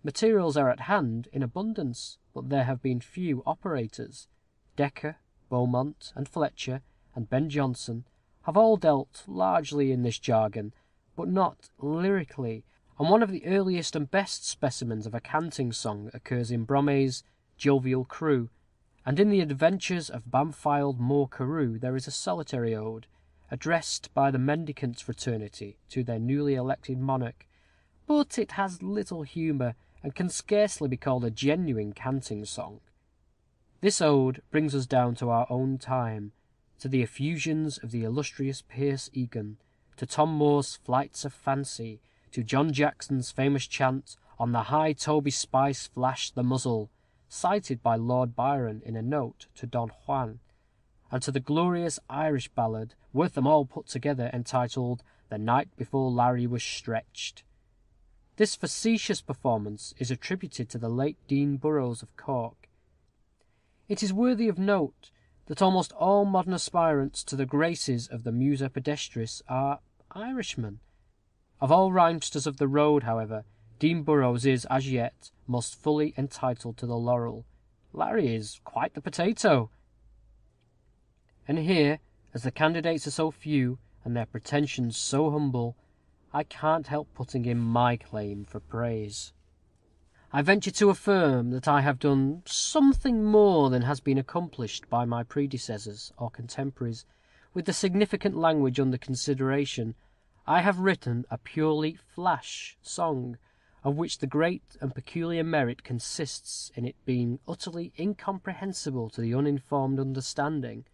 Materials are at hand in abundance, but there have been few operators. Dekker, Beaumont, and Fletcher, and Ben Jonson have all dealt largely in this jargon, but not lyrically, and one of the earliest and best specimens of a canting song occurs in Brome's Jovial Crew, and in the Adventures of Bampfylde Moore Carew there is a solitary ode, addressed by the mendicants' fraternity to their newly elected monarch, but it has little humour, and can scarcely be called a genuine canting song. This ode brings us down to our own time, to the effusions of the illustrious Pierce Egan, to Tom Moore's Flights of Fancy, to John Jackson's famous chant, "On the high Toby Spice flash the muzzle," cited by Lord Byron in a note to Don Juan, and to the glorious Irish ballad, worth them all put together, entitled "The Night Before Larry Was Stretched." This facetious performance is attributed to the late Dean Burrows of Cork. It is worthy of note that almost all modern aspirants to the graces of the Musa Pedestris are Irishmen. Of all rhymesters of the road, however, Dean Burrows is, as yet, most fully entitled to the laurel. Larry is quite the potato. And here, as the candidates are so few, and their pretensions so humble, I can't help putting in my claim for praise. I venture to affirm that I have done something more than has been accomplished by my predecessors or contemporaries. With the significant language under consideration, I have written a purely flash song, of which the great and peculiar merit consists in it being utterly incomprehensible to the uninformed understanding,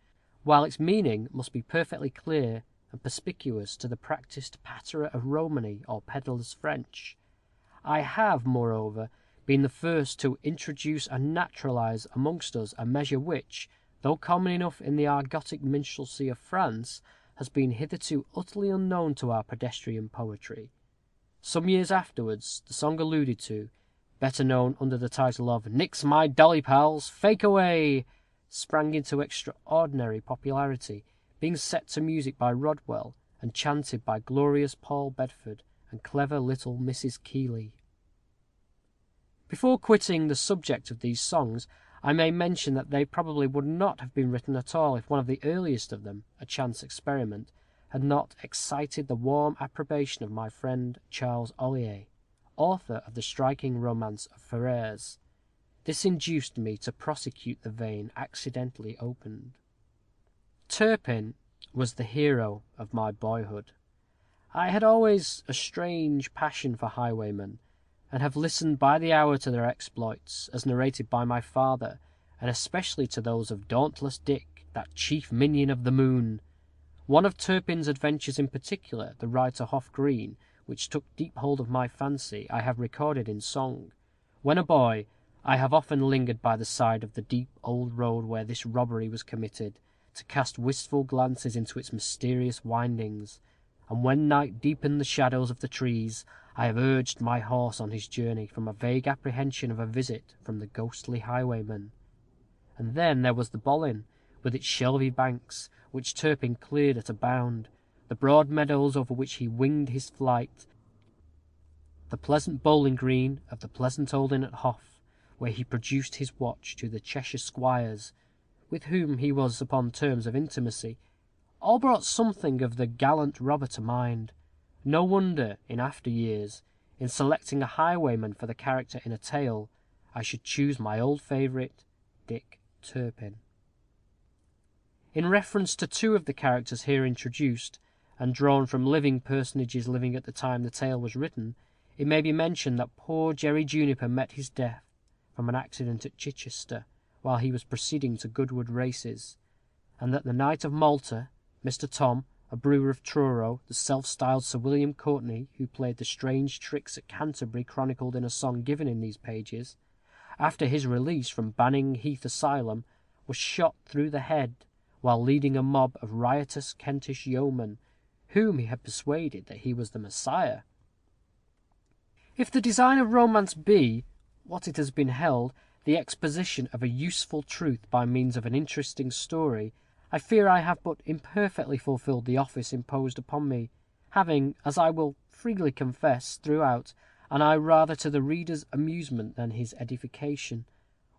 while its meaning must be perfectly clear and perspicuous to the practised patterer of Romany or pedlar's French. I have, moreover, been the first to introduce and naturalize amongst us a measure which, though common enough in the argotic minstrelsy of France, has been hitherto utterly unknown to our pedestrian poetry. Some years afterwards, the song alluded to, better known under the title of "Nix My Dolly Pals, Fake Away," sprang into extraordinary popularity, being set to music by Rodwell, and chanted by glorious Paul Bedford and clever little Mrs. Keeley. Before quitting the subject of these songs, I may mention that they probably would not have been written at all if one of the earliest of them, A Chance Experiment, had not excited the warm approbation of my friend Charles Ollier, author of the striking romance of Ferrers. This induced me to prosecute the vein accidentally opened. Turpin was the hero of my boyhood. I had always a strange passion for highwaymen, and have listened by the hour to their exploits, as narrated by my father, and especially to those of Dauntless Dick, that chief minion of the moon. One of Turpin's adventures in particular, the ride to Hoff Green, which took deep hold of my fancy, I have recorded in song. When a boy, I have often lingered by the side of the deep old road where this robbery was committed, to cast wistful glances into its mysterious windings, and when night deepened the shadows of the trees, I have urged my horse on his journey from a vague apprehension of a visit from the ghostly highwayman. And then there was the Bollin, with its shelvy banks, which Turpin cleared at a bound, the broad meadows over which he winged his flight, the pleasant bowling green of the pleasant old inn at Hoff, where he produced his watch to the Cheshire squires, with whom he was upon terms of intimacy, all brought something of the gallant robber to mind. No wonder, in after years, in selecting a highwayman for the character in a tale, I should choose my old favourite, Dick Turpin. In reference to two of the characters here introduced, and drawn from living personages living at the time the tale was written, it may be mentioned that poor Jerry Juniper met his death from an accident at Chichester, while he was proceeding to Goodwood races, and that the Knight of Malta, Mr. Tom, a brewer of Truro, the self-styled Sir William Courtenay, who played the strange tricks at Canterbury chronicled in a song given in these pages, after his release from Banning Heath Asylum, was shot through the head while leading a mob of riotous Kentish yeomen, whom he had persuaded that he was the Messiah. If the design of romance be, what it has been held, the exposition of a useful truth by means of an interesting story, I fear I have but imperfectly fulfilled the office imposed upon me, having, as I will freely confess, throughout, and I rather to the reader's amusement than his edification.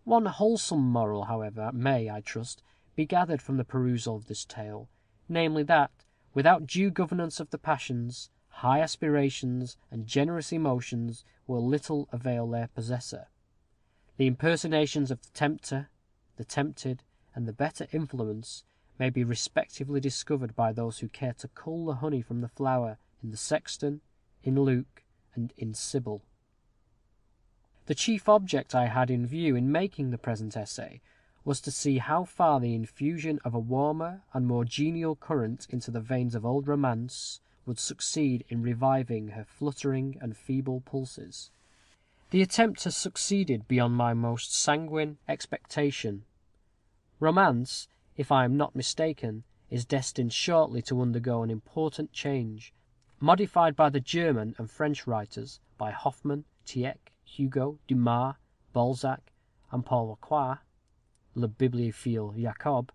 One wholesome moral, however, may, I trust, be gathered from the perusal of this tale, namely that, without due governance of the passions, high aspirations and generous emotions will little avail their possessor. The impersonations of the tempter, the tempted, and the better influence may be respectively discovered by those who care to cull the honey from the flower in the Sexton, in Luke, and in Sybil. The chief object I had in view in making the present essay was to see how far the infusion of a warmer and more genial current into the veins of old romance would succeed in reviving her fluttering and feeble pulses. The attempt has succeeded beyond my most sanguine expectation. Romance, if I am not mistaken, is destined shortly to undergo an important change, modified by the German and French writers, by Hoffmann, Tieck, Hugo, Dumas, Balzac, and Paul Lacroix, Le Bibliophile Jacob.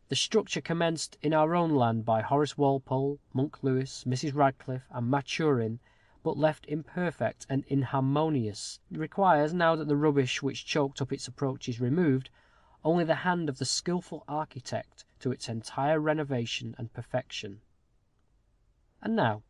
The structure commenced in our own land by Horace Walpole, Monk Lewis, Mrs. Radcliffe, and Maturin, but left imperfect and inharmonious, requires, now that the rubbish which choked up its approach is removed, only the hand of the skilful architect to its entire renovation and perfection. And now,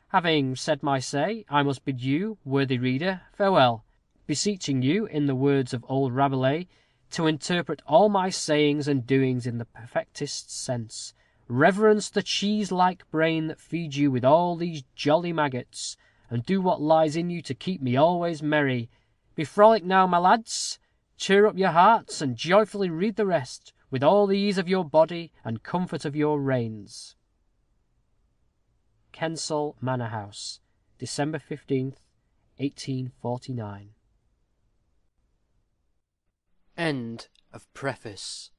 having said my say, I must bid you, worthy reader, farewell, beseeching you, in the words of old Rabelais, to interpret all my sayings and doings in the perfectest sense. Reverence the cheese-like brain that feeds you with all these jolly maggots, and do what lies in you to keep me always merry. Be frolic now, my lads. Cheer up your hearts, and joyfully read the rest, with all the ease of your body and comfort of your reins. Kensal Manor House, December 15th, 1849. End of Preface.